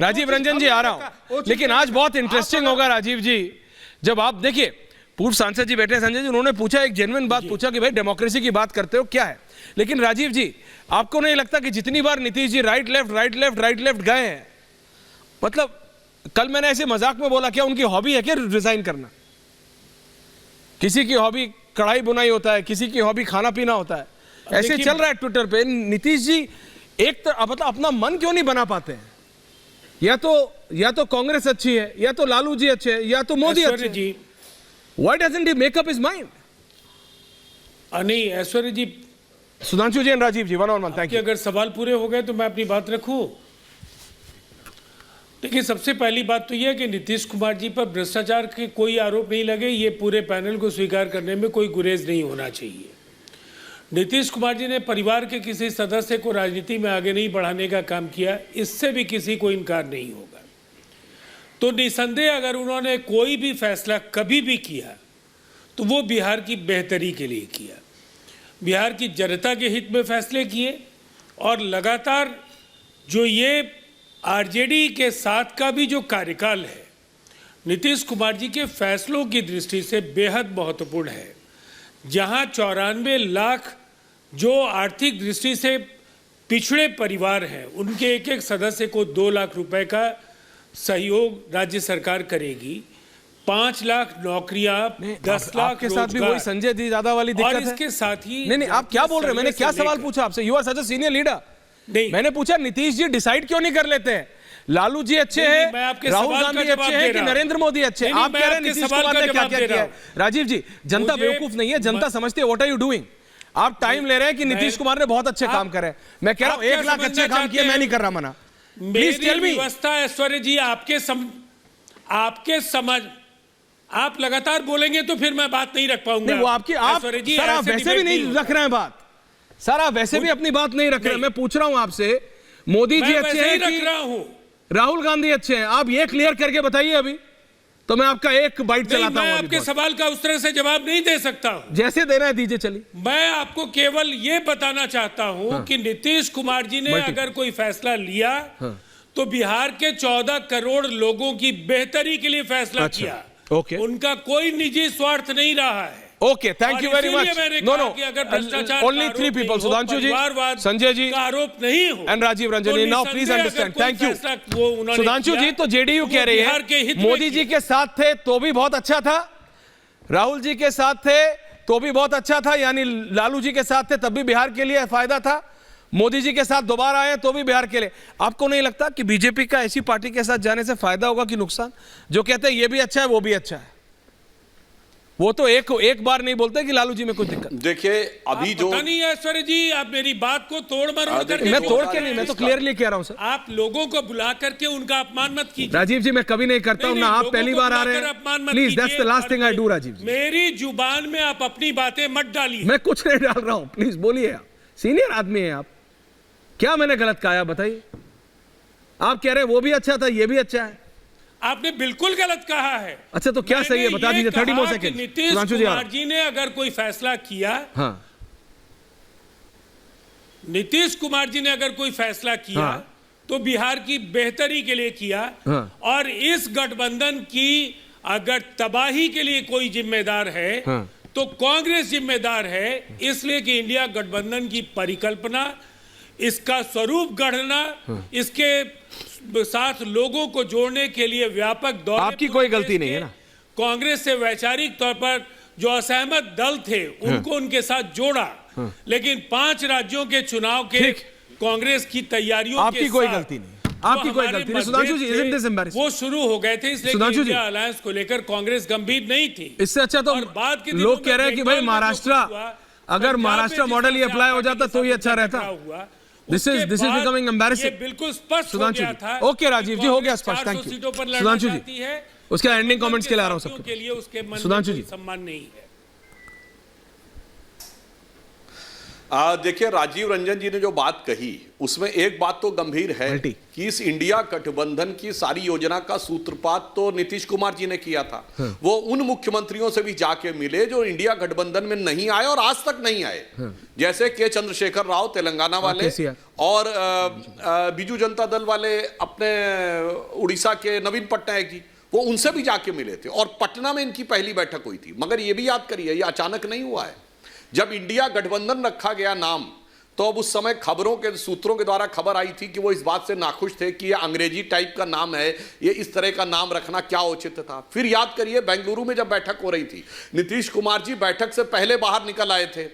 राजीव रंजन जी आ रहा हूं, लेकिन आज बहुत इंटरेस्टिंग होगा राजीव जी, जब आप देखिए पूर्व सांसद जी बैठे संजय जी, उन्होंने पूछा एक जेन्युइन बात पूछा कि भाई डेमोक्रेसी की बात करते हो क्या है, लेकिन राजीव जी आपको नहीं लगता कि जितनी बार नीतीश जी राइट लेफ्ट गए हैं, मतलब कल मैंने ऐसे मजाक में बोला क्या उनकी हॉबी है क्या रिजाइन करना? किसी की हॉबी कढ़ाई बुनाई होता है, किसी की हॉबी खाना पीना होता है, ऐसे चल रहा है ट्विटर पे। नीतीश जी एक तो मतलब अपना मन क्यों नहीं बना पाते हैं? या तो कांग्रेस अच्छी है, या तो लालू जी अच्छे हैं, या तो मोदी अच्छे जी। Why doesn't he make up his mind? नहीं ऐश्वर्य जी, सुधांशु जी और Rajiv ji, one on one, thank you. अगर सवाल पूरे हो गए तो मैं अपनी बात रखूं। देखिए, सबसे पहली बात तो यह है कि नीतीश कुमार जी पर भ्रष्टाचार के कोई आरोप नहीं लगे, ये पूरे पैनल को स्वीकार करने में कोई गुरेज नहीं होना चाहिए। नीतीश कुमार जी ने परिवार के किसी सदस्य को राजनीति में आगे नहीं बढ़ाने का काम किया, इससे भी किसी को इनकार नहीं होगा। तो निसंदेह अगर उन्होंने कोई भी फैसला कभी भी किया तो वो बिहार की बेहतरी के लिए किया, बिहार की जनता के हित में फैसले किए। और लगातार जो ये आरजेडी के साथ का भी जो कार्यकाल है, नीतीश कुमार जी के फैसलों की दृष्टि से बेहद महत्वपूर्ण है। जहां 94 लाख जो आर्थिक दृष्टि से पिछड़े परिवार हैं, उनके एक एक सदस्य को 2 लाख रुपए का सहयोग राज्य सरकार करेगी, 5 लाख नौकरियां, 10 लाख के साथ भी वही संजय जी ज्यादा वाली दिक्कत है। और इसके साथ ही नहीं, आप क्या बोल रहे हैं? मैंने क्या सवाल पूछा आपसे? You are such a senior leader. नहीं, मैंने पूछा नीतीश जी डिसाइड क्यों नहीं कर लेते हैं? लालू जी अच्छे हैं, राहुल गांधी अच्छे हैं कि नरेंद्र मोदी अच्छे हैं? आप कह रहे हैं नीतीश कुमार ने क्या क्या किया? राजीव जी, जनता बेवकूफ नहीं है, जनता समझती है व्हाट आर यू डूइंग। आप टाइम ले रहे हैं कि नीतीश कुमार ने बहुत अच्छे काम करे। मैं कह रहा हूं 1 लाख अच्छे काम किए, मैं नहीं कर रहा मना। Please tell me. व्यवस्था ऐश्वर्य जी आपके समझ, आप लगातार बोलेंगे तो फिर मैं बात नहीं रख पाऊंगा। नहीं, वो आपकी सर आप वैसे भी नहीं रख रहे हैं बात, सर आप वैसे भी अपनी बात नहीं रख रहे हैं। मैं पूछ रहा हूं आपसे, मोदी जी अच्छे हैं कि राहुल गांधी अच्छे हैं? आप ये क्लियर करके बताइए अभी, तो मैं आपका एक बाइट चलाता हूं। मैं आपके सवाल का उस तरह से जवाब नहीं दे सकता हूं। जैसे देना है दीजिए, चलिए। मैं आपको केवल ये बताना चाहता हूं कि नीतीश कुमार जी ने अगर कोई फैसला लिया तो बिहार के 14 करोड़ लोगों की बेहतरी के लिए फैसला किया। उनका कोई निजी स्वार्थ नहीं रहा है। Okay, thank you very much. No only 3 people, Sudhanshu ji, Sanjay ji, आरोप नहीं हो, and Rajiv Ranjan. Now please understand, thank you. Sudhanshu ji, तो जेडीयू कह रही है मोदी जी के साथ थे तो भी बहुत अच्छा था, राहुल जी के साथ थे तो भी बहुत अच्छा था, यानी लालू जी के साथ थे तब भी बिहार के लिए फायदा था, मोदी जी के साथ दोबारा आए तो भी बिहार के लिए। आपको नहीं लगता कि बीजेपी का ऐसी पार्टी के साथ जाने से फायदा होगा कि नुकसान? जो कहते हैं ये भी अच्छा है वो भी अच्छा है, वो तो एक बार नहीं बोलते कि लालू जी में कुछ दिक्कत। देखिए अभी जो पता नहीं है ऐश्वर्य जी, आप मेरी बात को तोड़ मरोड़ करके, मैं तोड़ के नहीं, मैं तो क्लियरली कह रहा हूं सर। आप लोगों को बुला करके उनका अपमान मत कीजिए। राजीव जी, मैं कभी नहीं करता हूं ना, आप पहली बार आ रहे हैं। Please, that's the last thing I do. Rajiv ji, मेरी जुबान में आप अपनी बातें मत डालिए। मैं कुछ नहीं डाल रहा हूं, प्लीज बोलिए। आप सीनियर आदमी हैं, आप क्या मैंने गलत कहा बताइए? आप कह रहे हैं वो भी अच्छा था ये भी अच्छा है, आपने बिल्कुल गलत कहा है। अच्छा, तो क्या सही है बता दीजिए। 30 मोर सेकंड। नीतीश कुमार जी ने अगर कोई फैसला किया, हाँ, नीतीश कुमार जी ने अगर कोई फैसला किया तो बिहार की बेहतरी के लिए किया। और इस गठबंधन की अगर तबाही के लिए कोई जिम्मेदार है तो कांग्रेस जिम्मेदार है, इसलिए कि इंडिया गठबंधन की परिकल्पना, इसका स्वरूप गढ़ना, इसके साथ लोगों को जोड़ने के लिए व्यापक दौरे, आपकी कोई गलती नहीं है ना। कांग्रेस से वैचारिक तौर पर जो असहमत दल थे उनको उनके साथ जोड़ा, लेकिन 5 राज्यों के चुनाव के कांग्रेस की तैयारियों आपकी कोई गलती नहीं, आपकी कोई गलती नहीं। सुधांशु जी, isn't this embarrassing? वो शुरू हो गए थे, इसलिए इंडिया अलायंस को लेकर कांग्रेस गंभीर नहीं थी। इससे अच्छा तो लोग कह रहे हैं कि भाई महाराष्ट्र, अगर महाराष्ट्र मॉडल ही अप्लाई हो जाता तो ही अच्छा रहता। This is becoming embarrassing. बिल्कुल स्पष्ट हो गया था। ओके राजीव जी, हो गया स्पष्ट, थैंक यू। सुधांशु जी, उसके एंडिंग कमेंट्स के लिए आ रहा हूं सबके लिए। उसके मन में सुधांशु जी, सम्मान नहीं है। देखिए, राजीव रंजन जी ने जो बात कही उसमें एक बात तो गंभीर है मल्टी। कि इस इंडिया गठबंधन की सारी योजना का सूत्रपात तो नीतीश कुमार जी ने किया था। वो उन मुख्यमंत्रियों से भी जाके मिले जो इंडिया गठबंधन में नहीं आए और आज तक नहीं आए, जैसे के चंद्रशेखर राव तेलंगाना वाले और बीजू जनता दल वाले अपने उड़ीसा के नवीन पटनायक जी, वो उनसे भी जाके मिले थे और पटना में इनकी पहली बैठक हुई थी। मगर ये भी याद करिए, ये अचानक नहीं हुआ है। जब इंडिया गठबंधन रखा गया नाम, तो अब उस समय खबरों के सूत्रों के द्वारा खबर आई थी कि वो इस बात से नाखुश थे कि ये अंग्रेजी टाइप का नाम है, ये इस तरह का नाम रखना क्या उचित था। फिर याद करिए, बेंगलुरु में जब बैठक हो रही थी, नीतीश कुमार जी बैठक से पहले बाहर निकल आए थे,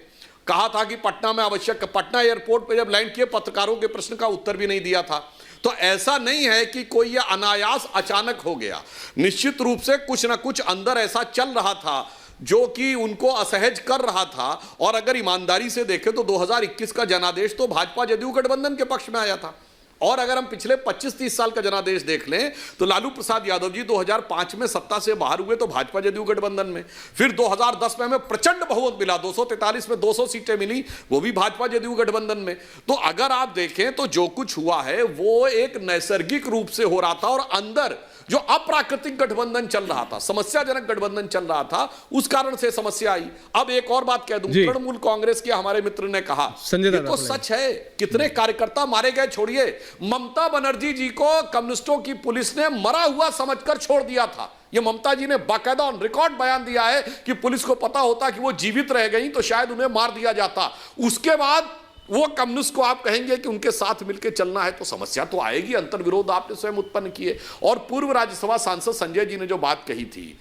कहा था कि पटना में आवश्यक, पटना एयरपोर्ट पर जब लैंड किए पत्रकारों के प्रश्न का उत्तर भी नहीं दिया था। तो ऐसा नहीं है कि कोई ये अनायास अचानक हो गया, निश्चित रूप से कुछ ना कुछ अंदर ऐसा चल रहा था जो कि उनको असहज कर रहा था। और अगर ईमानदारी से देखें तो 2021 का जनादेश तो भाजपा जदयू गठबंधन के पक्ष में आया था। और अगर हम पिछले 25-30 साल का जनादेश देख लें तो लालू प्रसाद यादव जी 2005 में सत्ता से बाहर हुए तो भाजपा जदयू गठबंधन में, फिर 2010 में हमें प्रचंड बहुमत मिला, 243 में 200 सीटें मिली, वो भी भाजपा जदयू गठबंधन में। तो अगर आप देखें तो जो कुछ हुआ है वो एक नैसर्गिक रूप से हो रहा था और अंदर जो अप्राकृतिक गठबंधन चल रहा था, समस्याजनक गठबंधन चल रहा था, उस कारण से समस्या आई। अब एक और बात कह दूं, तृणमूल कांग्रेस के हमारे मित्र ने कहा, ये तो सच है, कितने कार्यकर्ता मारे गए छोड़िए, ममता बनर्जी जी को कम्युनिस्टों की पुलिस ने मरा हुआ समझकर छोड़ दिया था। ये ममता जी ने बाकायदा ऑन रिकॉर्ड बयान दिया है कि पुलिस को पता होता कि वो जीवित रह गई तो शायद उन्हें मार दिया जाता। उसके बाद वो कम्युनिस्ट को आप कहेंगे कि उनके साथ मिलकर चलना है, तो समस्या तो आएगी। अंतर्विरोध आपने स्वयं उत्पन्न किए। और पूर्व राज्यसभा सांसद संजय जी ने जो बात कही थी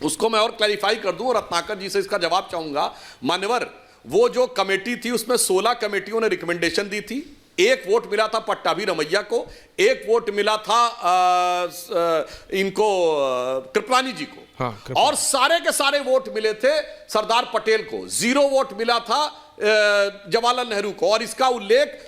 उसको मैं और क्लैरिफाई कर दूं और रत्नाकर जी से इसका जवाब चाहूंगा। मान्यवर, वो जो कमेटी थी उसमें 16 कमेटियों ने रिकमेंडेशन दी थी, एक वोट मिला था पट्टाभी रमैया को, एक वोट मिला था इनको कृपलानी जी को, हाँ, और सारे के सारे वोट मिले थे सरदार पटेल को, 0 वोट मिला था जवाहरलाल नेहरू को। और इसका उल्लेख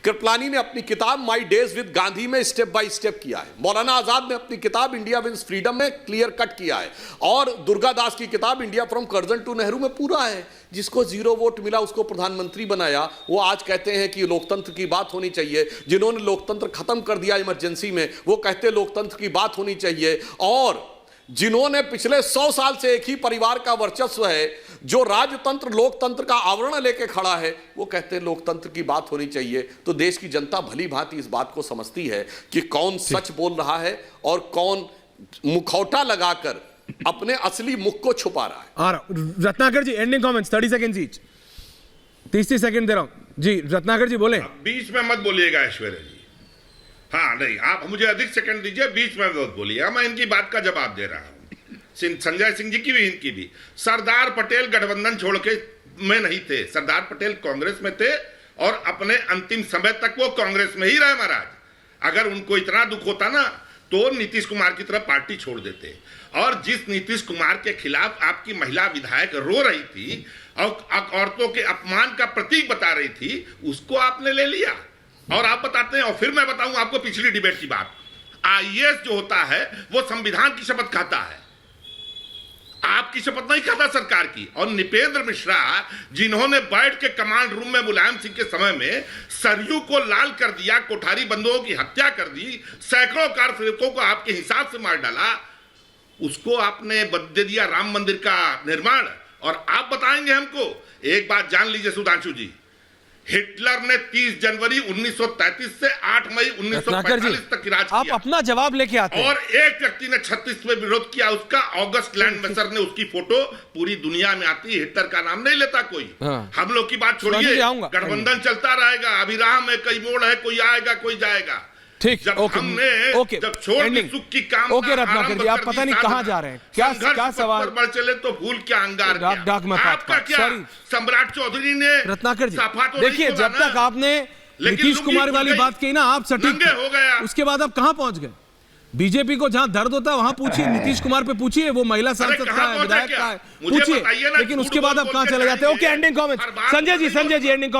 कृपलानी ने अपनी किताब माई डेज विद गांधी में स्टेप बाय स्टेप किया है, मौलाना आजाद ने अपनी किताब इंडिया विंस फ्रीडम में क्लियर कट किया है, और दुर्गा दास की किताब India from Curzon to Nehru में पूरा है। जिसको 0 वोट मिला उसको प्रधानमंत्री बनाया, वो आज कहते हैं कि लोकतंत्र की बात होनी चाहिए। जिन्होंने लोकतंत्र खत्म कर दिया इमरजेंसी में, वो कहते लोकतंत्र की बात होनी चाहिए। और जिन्होंने पिछले 100 साल से एक ही परिवार का वर्चस्व है, जो राजतंत्र लोकतंत्र का आवरण लेके खड़ा है, वो कहते हैं लोकतंत्र की बात होनी चाहिए। तो देश की जनता भली भांति इस बात को समझती है कि कौन सच बोल रहा है और कौन मुखौटा लगाकर अपने असली मुख को छुपा रहा है। Ratnakar ji, ending comments 30 second each. 30 second दे रहा हूं जी। रत्नाकर जी बोले। बीच में मत बोलिएगा ऐश्वर्या जी। हाँ नहीं, आप मुझे अधिक सेकंड दीजिए, बीच में मत बोलिएगा। मैं इनकी बात का जवाब दे रहा हूं, संजय सिंह जी की भी, इनकी भी। सरदार पटेल गठबंधन छोड़ के में नहीं थे, सरदार पटेल कांग्रेस में थे और अपने अंतिम समय तक वो कांग्रेस में ही रहे महाराज। अगर उनको इतना दुख होता ना तो नीतीश कुमार की तरफ पार्टी छोड़ देते। और जिस नीतीश कुमार के खिलाफ आपकी महिला विधायक रो रही थी और औरतों के अपमान का प्रतीक बता रही थी, उसको आपने ले लिया। और आप बताते हैं, और फिर मैं बताऊं आपको पिछली डिबेट की बात, आईएएस जो होता है वो संविधान की शपथ खाता है, आपकी शपथ नहीं खाता सरकार की। और निपेंद्र मिश्रा, जिन्होंने बैठ के कमांड रूम में मुलायम सिंह के समय में सरयू को लाल कर दिया, कोठारी बंधुओं की हत्या कर दी, सैकड़ों कारसेवकों को आपके हिसाब से मार डाला, उसको आपने दे दिया राम मंदिर का निर्माण। और आप बताएंगे हमको, एक बात जान लीजिए सुधांशु जी, हिटलर ने 30 जनवरी 1933 से 8 मई 1945 तक की राज किया। आप अपना जवाब लेके आते हैं। और एक व्यक्ति ने 36 में विरोध किया उसका, ऑगस्ट लैंडमेसर ने, उसकी फोटो पूरी दुनिया में आती है, हिटलर का नाम नहीं लेता कोई। हाँ। हम लोग की बात छोड़िए, गठबंधन चलता रहेगा, अभी राह में कई मोड़ है, कोई आएगा कोई जाएगा। ठीक, जब हमने जब छोड़ दी सुख की काम, रत्नाकर जी, आप पता नहीं कहां जा रहे हैं, क्या सवाल बढ़ चले तो भूल क्या अंगार, आपका क्या सम्राट चौधरी ने। रत्नाकर जी देखिए, जब तक आपने नीतीश कुमार वाली बात कही ना, आप सटीक हो गया, उसके बाद आप कहां पहुंच गए? बीजेपी को जहां दर्द होता है वहां पूछिए, नीतीश कुमार पे पूछिए, वो महिला सांसद का है, विधायक का है, पूछिए, लेकिन उसके बाद आप कहां चले जाते हैं? Okay, ending comments Sanjay ji, ending comments.